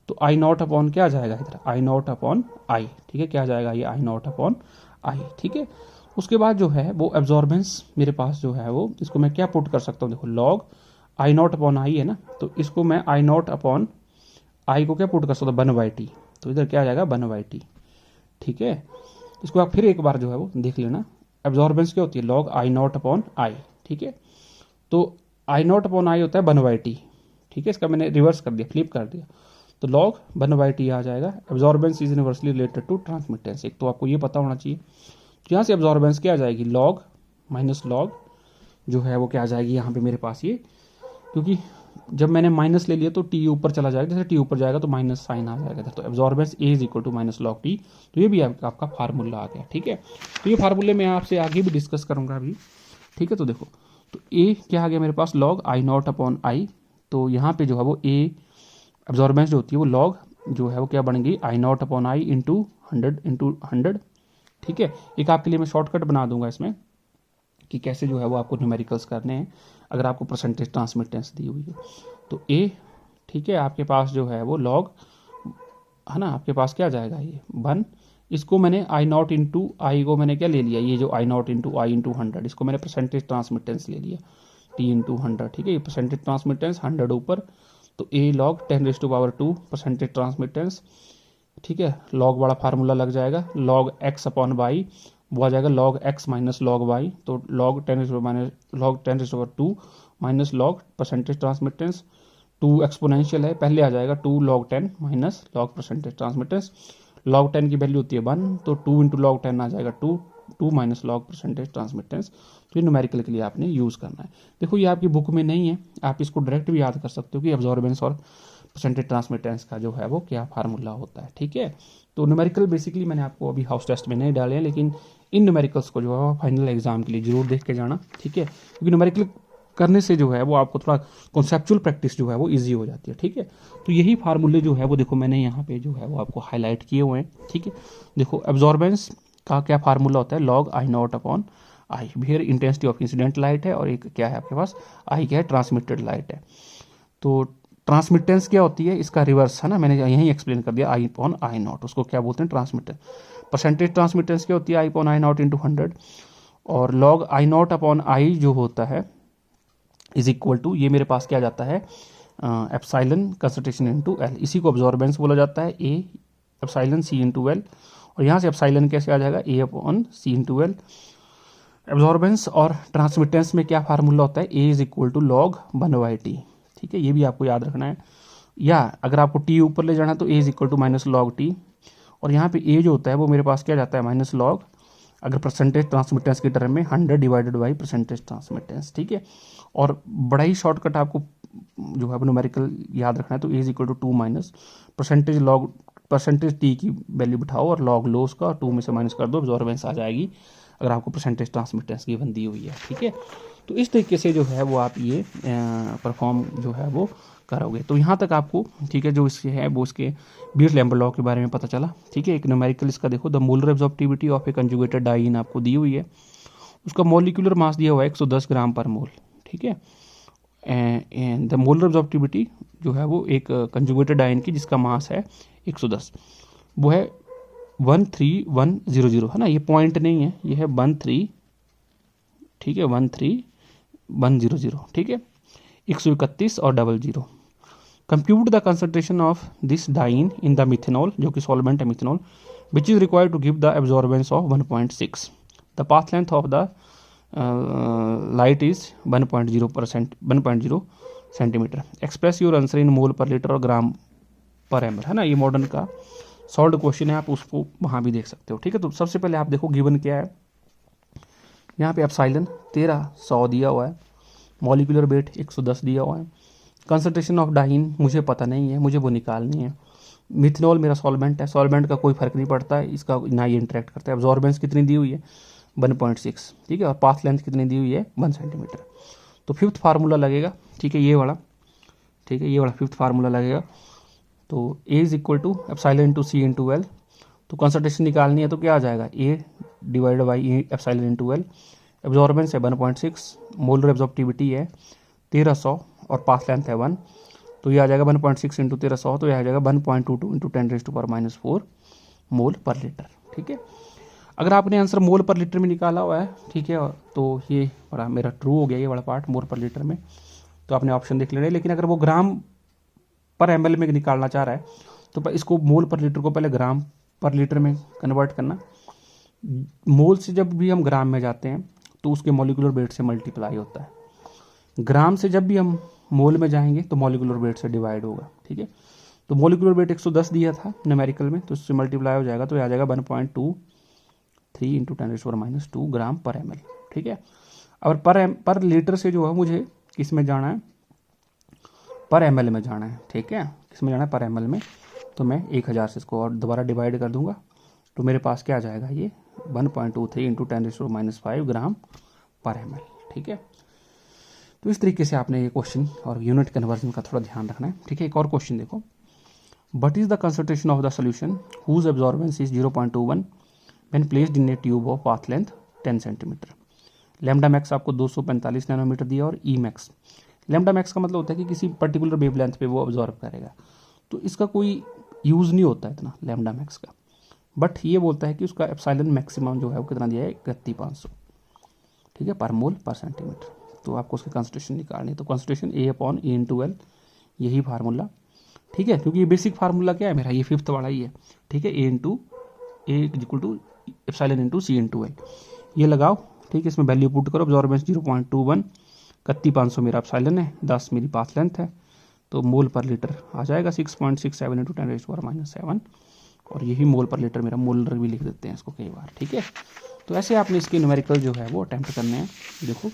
[SPEAKER 1] तो आई नॉट अपॉन क्या आ जाएगा इधर, आई नॉट अपॉन आई, ठीक है, क्या आ जाएगा ये आई नॉट अपॉन आई, ठीक है। उसके बाद जो है वो एब्जॉर्बेंस मेरे पास जो है वो, इसको मैं क्या पुट कर सकता हूँ, देखो लॉग आई नॉट अपॉन आई है ना, तो इसको मैं आई नॉट अपॉन आई को क्या पुट कर सकता हूँ 1/t, तो इधर क्या आ जाएगा 1/t, ठीक है। इसको आप फिर एक बार जो है वो देख लेना, एब्जॉर्बेंस क्या होती है log I naught upon I, ठीक है। तो आई नॉट अपॉन आई होता है 1/t, ठीक है, इसका मैंने रिवर्स कर दिया, फ्लिप कर दिया, तो लॉग 1/t आ जाएगा। Absorbance is inversely related to transmittance, एक तो आपको ये पता होना चाहिए। तो यहाँ से एब्जॉर्बेंस क्या आ जाएगी, लॉग माइनस लॉग जो है वो क्या आ जाएगी यहाँ पे मेरे पास ये, क्योंकि जब मैंने माइनस ले लिया तो टी ऊपर चला जाएगा, जैसे टी ऊपर जाएगा तो माइनस साइन आ जाएगा, तो absorbance A is equal to minus log T, तो ये भी आपका फार्मूला आ गया, ठीक है। तो ये फार्मूले मैं आपसे आगे भी डिस्कस करूंगा अभी, ठीक है। तो देखो, तो ए क्या आ गया मेरे पास, log I naught upon I, तो यहाँ पे जो है वो ए एब्जॉर्बेंस जो होती है वो लॉग जो है वो क्या बनेगी आई नॉट अपॉन आई इंटू 100, ठीक है। एक आपके लिए मैं शॉर्टकट बना दूंगा इसमें कि कैसे जो है वो आपको न्यूमेरिकल्स करने हैं अगर आपको परसेंटेज ट्रांसमिटेंस दी हुई है। तो ए, ठीक है, आपके पास जो है वो लॉग है ना, आपके पास क्या जाएगा ये 1, इसको मैंने आई नॉट इंटू आई को मैंने क्या ले लिया, ये जो आई नॉट इंटू आई इंटू 100, इसको मैंने परसेंटेज ट्रांसमिटेंस ले लिया टी इंटू 100, ठीक है। ये परसेंटेज ट्रांसमिटेंस 100 ऊपर, तो ए लॉग 10⁻², परसेंटेज ट्रांसमिटेंस, ठीक है। लॉग वाला फार्मूला लग जाएगा, लॉग एक्स अपॉन वाई वो आ जाएगा log X minus log Y, तो log 10⁻² minus log percentage transmittance, 2 exponential है, पहले आ जाएगा 2 log 10 minus log percentage transmittance, log 10 की वैल्यू होती है 1, तो 2 इंटू लॉग 10 आ जाएगा 2 माइनस लॉग परसेंटेज ट्रांसमिटेंस। तो ये न्यूमेरिकल के लिए आपने यूज़ करना है। देखो ये आपकी बुक में नहीं है, आप इसको डायरेक्ट भी याद कर सकते हो कि एब्जॉर्बेंस और परसेंटेज ट्रांसमिटेंस का जो है वो क्या फार्मूला होता है, ठीक है। तो न्यूमेरिकल बेसिकली मैंने आपको अभी हाउस टेस्ट में नहीं डाले हैं, लेकिन इन न्यूमेरिकल्स को जो है फाइनल एग्जाम के लिए जरूर देख के जाना, ठीक है, क्योंकि न्यूमेरिकल करने से जो है वो आपको थोड़ा कॉन्सेप्चुअल प्रैक्टिस जो है वो इजी हो जाती है, ठीक है। तो यही फार्मूले जो है वो देखो मैंने यहाँ पे जो है वो आपको हाईलाइट किए हुए हैं, ठीक है। देखो एब्जॉर्बेंस का क्या फार्मूला होता है, log I naught upon I, here intensity of incident light है, और एक क्या है आपके पास आई क्या है, ट्रांसमिटेड लाइट है। तो ट्रांसमिटेंस क्या होती है, इसका रिवर्स है ना, मैंने यहीं एक्सप्लेन कर दिया, आई अपॉन आई नॉट, उसको क्या बोलते हैं ट्रांसमिटेंस। परसेंटेज ट्रांसमिटेंस क्या होती है, I upon I not into 100, और लॉग आई नॉट अपॉन आई जो होता है इज इक्वल टू, ये मेरे पास क्या जाता है एप्साइलन कंसंट्रेशन इनटू एल, इसी को अब्जॉर्बेंस बोला जाता है, A epsilon C into L, और यहाँ से एप्साइलन कैसे आ जाएगा, A upon C into L. Absorbance और ट्रांसमिटेंस में क्या फार्मूला होता है, A is equal to log 1/t, ठीक है, ये भी आपको याद रखना है। या अगर आपको टी ऊपर ले जाना है तो A is equal to minus log T, और यहाँ पे ए जो होता है वो मेरे पास क्या जाता है माइनस लॉग, अगर परसेंटेज ट्रांसमिटेंस की टर्म में 100 डिवाइडेड बाई परसेंटेज ट्रांसमिटेंस, ठीक है। और बड़ा ही शॉर्टकट आपको जो है न्यूमेरिकल याद रखना है, तो A is equal to 2 minus percentage log percentage T की वैल्यू बिठाओ और लॉग लो उसका, 2 में से माइनस कर दो, एब्जॉर्बेंस आ जाएगी अगर आपको परसेंटेज ट्रांसमिटेंस की दी हुई है, ठीक है। तो इस तरीके से जो है वो आप ये परफॉर्म जो है वो करोगे। तो यहाँ तक आपको, ठीक है, जो इसके है वो इसके बीयर्स-लैम्बर्ट लॉ के बारे में पता चला, ठीक है। एक न्यूमेरिकल इसका देखो, the molar absorptivity of a conjugated diene आपको दी हुई है, उसका मॉलिक्यूलर मास दिया हुआ है 110 ग्राम पर मोल, ठीक है। एंड द मोलर एब्जॉर्प्टिविटी जो है वो एक कंजुगेटेड डाइन की जिसका मास है 110, वो है 13100 है ना, ये पॉइंट नहीं है, ये है 13, ठीक है, 13100, ठीक है, 131 और 00। Compute the concentration of this dye in the methanol, जो कि सॉल्वेंट है methanol, which is required to give the absorbance of 1.6। The path length of the light is 1.0 centimetre. Express your answer in mole per litre और ग्राम पर M, है ना, ये modern का solve question है, आप उसको वहाँ भी देख सकते हो, ठीक है। तो सबसे पहले आप देखो गिवन क्या है, यहाँ पे एप्साइलन 1300 दिया हुआ है, मॉलिक्यूलर वेट 110 दिया हुआ है, कंसंट्रेशन ऑफ डाइन मुझे पता नहीं है, मुझे वो निकालनी है। मिथेनॉल मेरा सॉल्वेंट है, सॉल्वेंट का कोई फर्क नहीं पड़ता है, इसका ना ये इंटरेक्ट करता है। एब्जॉर्बेंस कितनी दी हुई है 1.6, ठीक है, और पाथ लेंथ कितनी दी हुई है 1 सेंटीमीटर। तो फिफ्थ फार्मूला लगेगा, ठीक है, ये वाला ठीक है, ये वाला फिफ्थ फार्मूला लगेगा। तो A is equal to epsilon into C into L. तो कंसंट्रेशन निकालनी है तो क्या आ जाएगा, A divided by epsilon into L. Absorbance है 1.6, मोलर एब्जॉर्प्टिविटी है 1300 और पाथ लेंथ है 1, तो ये आ जाएगा 1.6 इंटू 1300, तो ये आ जाएगा 1.22 इंटू 10⁻⁴ मोल पर लीटर। ठीक है, अगर आपने आंसर मोल पर लीटर में निकाला हुआ है, ठीक है, तो ये बड़ा मेरा ट्रू हो गया, ये बड़ा पार्ट मोल पर लीटर में, तो आपने ऑप्शन देख लेना। लेकिन अगर वो ग्राम पर ml में निकालना चाह रहा है तो इसको मोल पर लीटर को पहले ग्राम पर लीटर में कन्वर्ट करना। मोल से जब भी हम ग्राम में जाते हैं तो उसके मॉलिक्यूलर वेट से मल्टीप्लाई होता है। ग्राम से जब भी हम मोल में जाएंगे तो मॉलिक्यूलर वेट से डिवाइड होगा। ठीक है, तो मॉलिक्यूलर वेट 110 दिया था न्यूमेरिकल में, तो इससे मल्टीप्लाई हो जाएगा, तो आ जाएगा 1.23 इंटू 10⁻², ग्राम पर ml। ठीक है, और पर लीटर से जो है मुझे किस में जाना है, पर ml में जाना है। ठीक है, किस में जाना है, पर ml में, तो मैं 1000 से इसको और दोबारा डिवाइड कर दूंगा, तो मेरे पास क्या आ जाएगा, ये 1.23 इंटू 10⁻⁵ ग्राम पर ml। ठीक है, तो इस तरीके से आपने ये क्वेश्चन और यूनिट कन्वर्जन का थोड़ा ध्यान रखना है। ठीक है, एक और क्वेश्चन देखो, what is the concentration of the solution whose absorbance is 0.21 when placed in a tube of path length 10 centimetre. Lambda max आपको 245 नैनोमीटर दिया, और ई मैक्स, लैम्डा मैक्स का मतलब होता है कि किसी पर्टिकुलर वेव लेंथ पे वो ऑब्जॉर्व करेगा, तो इसका कोई यूज़ नहीं होता इतना लैम्डा मैक्स का, बट ये बोलता है कि उसका एप्सिलॉन मैक्सिमम जो है वो कितना दिया है, 31500, ठीक है, पर मोल पर सेंटीमीटर। तो आपको उसकी कंसंट्रेशन निकालनी है, तो कंसंट्रेशन A/E/L, यही फार्मूला। ठीक है, क्योंकि ये बेसिक फार्मूला क्या है मेरा, ये फिफ्थ वाला ही है। ठीक है, A/A epsilon into C into L, ये लगाओ। ठीक है, इसमें वैल्यू पुट करो, एब्जॉर्बेंस 0.21, 31500 मेरा एप्सिलॉन है, 10 मेरी पाथ लेंथ है, तो मोल पर लीटर आ जाएगा 6.67 इंटू 10⁻⁷, और यही मोल पर लीटर मेरा, मोलर भी लिख देते हैं इसको कई बार। ठीक है, तो ऐसे आपने इसके न्यूमेरिकल जो है वो अटैम्प्ट करने हैं। देखो,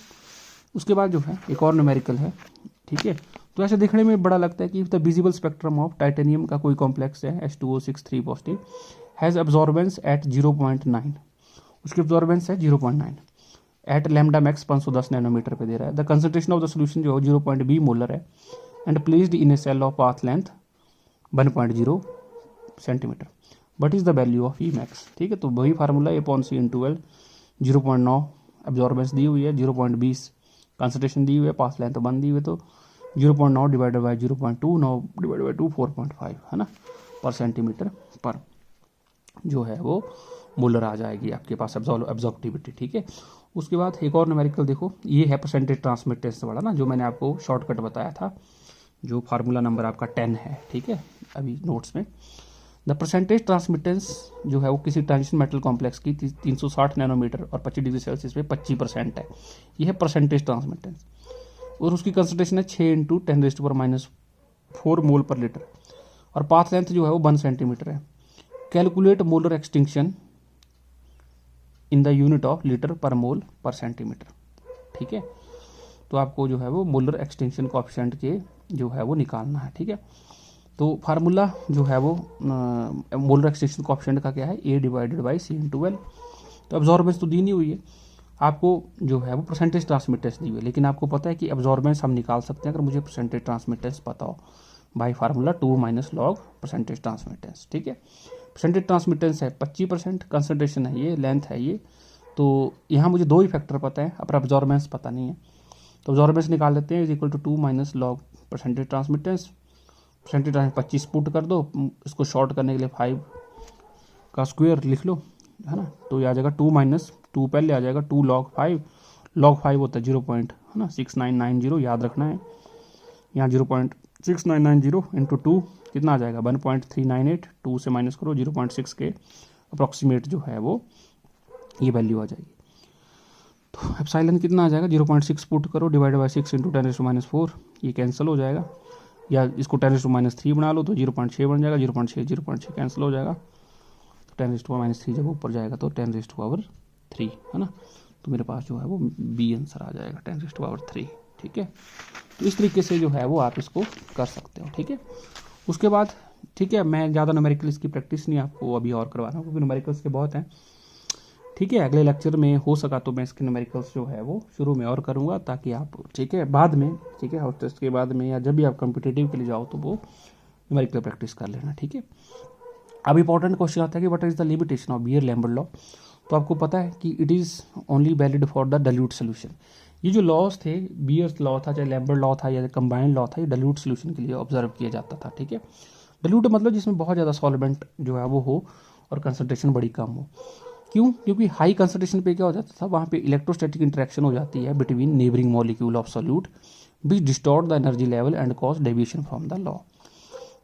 [SPEAKER 1] उसके बाद जो है एक और न्यूमेरिकल है। ठीक है, तो ऐसे देखने में बड़ा लगता है कि the visible spectrum of titanium का कोई कॉम्प्लेक्स है H2O6 positive has absorbance eight 0.9, उसकी एब्जॉर्बेंस है 0.9 एट लैम्डा मैक्स 510 नैनोमीटर पे दे रहा है। The concentration of the solution जो है 0.B मोलर है and placed in a cell of path length 1.0 centimetre, but is the value of E max. ठीक है, तो वही formula A/C into L, 0.9 absorbance दी हुई है, 0.20 कंसंट्रेशन दी हुई है, पाथ लेंथ 1 दी हुई है, तो 0.9 डिवाइडेड बाई 0.2, 9 डिवाइडेड बाई 2 4.5 है ना, पर सेंटीमीटर पर जो है वो मोलर आ जाएगी आपके पास एब्जॉर्प्टिविटी। ठीक है, उसके बाद एक और न्यूमेरिकल देखो, ये है परसेंटेज ट्रांसमिटेंस वाला ना, जो मैंने आपको शॉर्टकट बताया था, जो फार्मूला नंबर आपका 10 है। ठीक है, अभी नोट्स में द परसेंटेज ट्रांसमिटेंस जो है वो किसी ट्रांजिशन मेटल कॉम्प्लेक्स की 360 नैनोमीटर और 25 डिग्री सेल्सियस पे 25% है, ये है परसेंटेज ट्रांसमिटेंस, और उसकी कंसंट्रेशन है 6 इंटू 10⁻⁴ मोल पर लीटर, और पाथ लेंथ जो है वो 1 सेंटीमीटर है। Calculate molar extinction in the unit of litre पर मोल पर सेंटीमीटर। ठीक है, तो आपको जो है वो मोलर एक्सटिंक्शन कोएफिशिएंट के जो है वो निकालना है। ठीक है, तो फार्मूला जो है वो मोलर एक्सटिंक्शन कोएफिशिएंट का क्या है, A divided by C into L. तो एब्जॉर्बेंस तो दी नहीं हुई है आपको, जो है वो परसेंटेज ट्रांसमिटेंस दी हुई है, लेकिन आपको पता है कि एब्जॉर्बेंस हम निकाल सकते हैं अगर मुझे परसेंटेज ट्रांसमिटेंस पता हो, by formula 2 minus log percentage transmittance. ठीक है, परसेंटेज ट्रांसमिटेंस है 25%, कंसंट्रेशन है ये, लेंथ है ये, तो यहाँ मुझे 2 ही फैक्टर पता है, अब एब्जॉर्बेंस पता नहीं है, तो एब्जॉर्बेंस निकाल लेते हैं, is equal to 2 minus log percentage transmittance. Percentage 25 put कर दो, इसको शॉर्ट करने के लिए 5 का स्क्वायर लिख लो, है ना, तो ये आ जाएगा 2 माइनस 2 पहले आ जाएगा 2 लॉग 5, लॉग 5 होता है 0.6990, याद रखना है, यहाँ 0.6990 इंटू 2 कितना आ जाएगा 1.398, 2 से माइनस करो 0.6 के अप्रॉक्सीमेट जो है वो ये वैल्यू आ जाएगी। तो एप्सिलॉन कितना आ जाएगा 0.6 पुट करो, डिवाइड बाई 6 इंटू 10⁻⁴, ये कैंसिल हो जाएगा, या इसको 10⁻³ बना लो तो 0.6 बन जाएगा, 0.6 कैंसिल हो जाएगा, तो 10⁻³ जब ऊपर जाएगा तो 10⁻³ है ना, तो मेरे पास जो है वो बी आंसर आ जाएगा 10⁻³। ठीक है, तो इस तरीके से जो है वो आप इसको कर सकते हो। ठीक है, उसके बाद ठीक है, मैं ज़्यादा न्यूमेरिकल इसकी प्रैक्टिस नहीं आपको अभी और करवा रहा हूँ, क्योंकि न्यूमेरिकल्स के बहुत हैं। ठीक है, अगले लेक्चर में हो सका तो मैं इसके न्यूमेरिकल्स जो है वो शुरू में और करूँगा, ताकि आप, ठीक है, बाद में, ठीक है, हाउस टेस्ट के बाद में या जब भी आप कॉम्पिटिटिव के लिए जाओ तो वो न्यूमेरिकल प्रैक्टिस कर लेना, ठीक है। अब इंपॉर्टेंट क्वेश्चन आता है कि what is the limitation of beer-Lambert law. तो आपको पता है कि it is only valid for the dilute solution. ये जो लॉज थे, बीयर्स लॉ था, चाहे लैम्बर्ट लॉ था या कंबाइंड लॉ था, ये डाइल्यूट सोल्यूशन के लिए ऑब्जर्व किया जाता था, ठीक है। डाइल्यूट मतलब जिसमें बहुत ज़्यादा सॉल्वेंट जो है वो हो और कंसनट्रेशन बड़ी कम हो। क्यों? क्योंकि हाई कंसनट्रेशन पे क्या हो जाता था, वहाँ पे इलेक्ट्रोस्टैटिक इंटरेक्शन हो जाती है between neighbouring molecule of solute which distort the energy level and cause deviation from the law,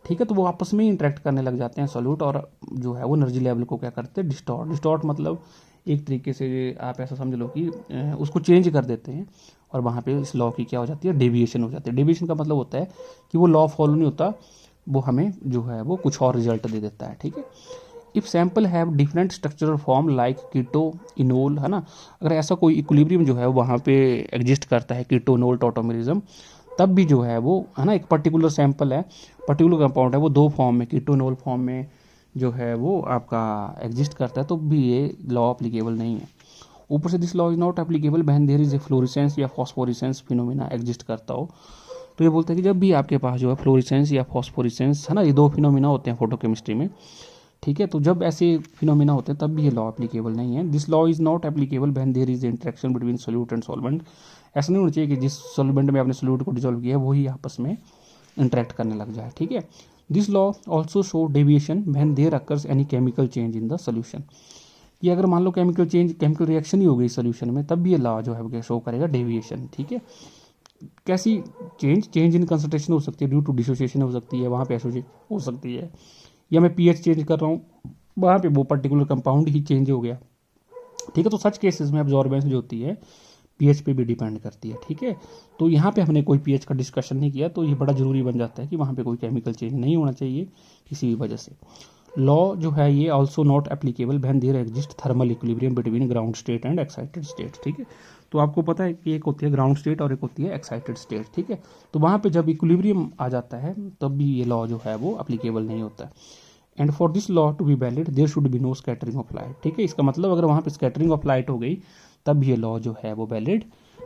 [SPEAKER 1] ठीक है। तो वो आपस में ही इंटरेक्ट करने लग जाते हैं सॉल्यूट, और जो है वो एनर्जी लेवल को क्या करते हैं, डिस्टॉर्ट मतलब एक तरीके से आप ऐसा समझ लो कि उसको चेंज कर देते हैं, और वहाँ पे इस लॉ की क्या हो जाती है, डेविएशन हो जाती है। डेविएशन का मतलब होता है कि वो लॉ फॉलो नहीं होता, वो हमें जो है वो कुछ और रिजल्ट दे देता है, ठीक है। If sample have different structural form like keto enol, है ना, अगर ऐसा कोई इक्विलिब्रियम जो है वहाँ पे एग्जिस्ट करता है, कीटोनोल टॉटोमेरिज्म, तब भी जो है वो, है ना, एक पर्टिकुलर सैम्पल है, पर्टिकुलर कंपाउंड है, वो दो फॉर्म में, कीटोनोल फॉर्म में जो है वो आपका एग्जिस्ट करता है, तो भी ये लॉ अप्लीकेबल नहीं है। ऊपर से this law is not applicable when there is a fluorescence या फॉस्फोरेसेंस फिनोमिना एग्जिस्ट करता हो। तो ये बोलते हैं कि जब भी आपके पास जो है फ्लोरेसेंस या फॉस्फोरेसेंस, है ना, ये दो फिनोमिना होते हैं फोटोकेमिस्ट्री में, ठीक है। तो जब ऐसे फिनोमिना होते हैं तब भी ये लॉ एप्लीकेबल नहीं है। This law is not applicable when there is interaction between solute and solvent. ऐसा नहीं होना चाहिए कि जिस सॉल्वेंट में आपने सोल्यूट को डिजोल्व किया है वही आपस में इंटरेक्ट करने लग जाए, ठीक है। This law also show deviation when there occurs any chemical change in the solution. ये अगर मान लो केमिकल रिएक्शन ही हो गई सोल्यूशन में, तब भी ये लॉ जो है शो करेगा डेविएशन, ठीक है। कैसी चेंज इन कंसंट्रेशन हो सकती है, ड्यू टू डिसोसिएशन हो सकती है, वहाँ पे एसोसिएशन हो सकती है, या मैं पीएच चेंज कर रहा हूँ, वहाँ पे वो पर्टिकुलर कंपाउंड ही चेंज हो गया, ठीक है। तो सच केसेस में अब्जॉर्बेंस जो होती है पीएच पे भी डिपेंड करती है, ठीक है। तो यहाँ पे हमने कोई पीएच का डिस्कशन नहीं किया, तो ये बड़ा जरूरी बन जाता है कि वहाँ पे कोई केमिकल चेंज नहीं होना चाहिए किसी भी वजह से। लॉ जो है ये also not applicable when there exist thermal equilibrium between ground state and excited state, ठीक है। तो आपको पता है कि एक होती है ग्राउंड स्टेट और एक होती है एक्साइटेड स्टेट, ठीक है। तो वहाँ पे जब इक्विलिब्रियम आ जाता है तब भी ये लॉ जो है वो एप्लीकेबल नहीं होता है। And for this law to be valid there should be no scattering of light, ठीक है। इसका मतलब अगर वहाँ पे स्कैटरिंग ऑफ लाइट हो गई तब ये लॉ जो है वो वैलिड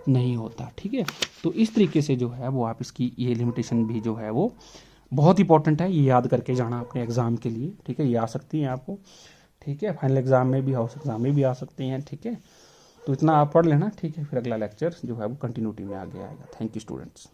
[SPEAKER 1] नहीं होता, ठीक है। तो इस तरीके से जो है वो आप इसकी ये लिमिटेशन भी जो है वो बहुत इंपॉर्टेंट है, ये याद करके जाना अपने एग्जाम के लिए, ठीक है। ये आ सकती हैं आपको, ठीक है, फाइनल एग्जाम में भी, हाउस एग्जाम में भी आ सकती हैं, ठीक है। तो इतना आप पढ़ लेना, ठीक है। फिर अगला लेक्चर जो है वो कंटिन्यूटी में आगे आएगा। Thank you students.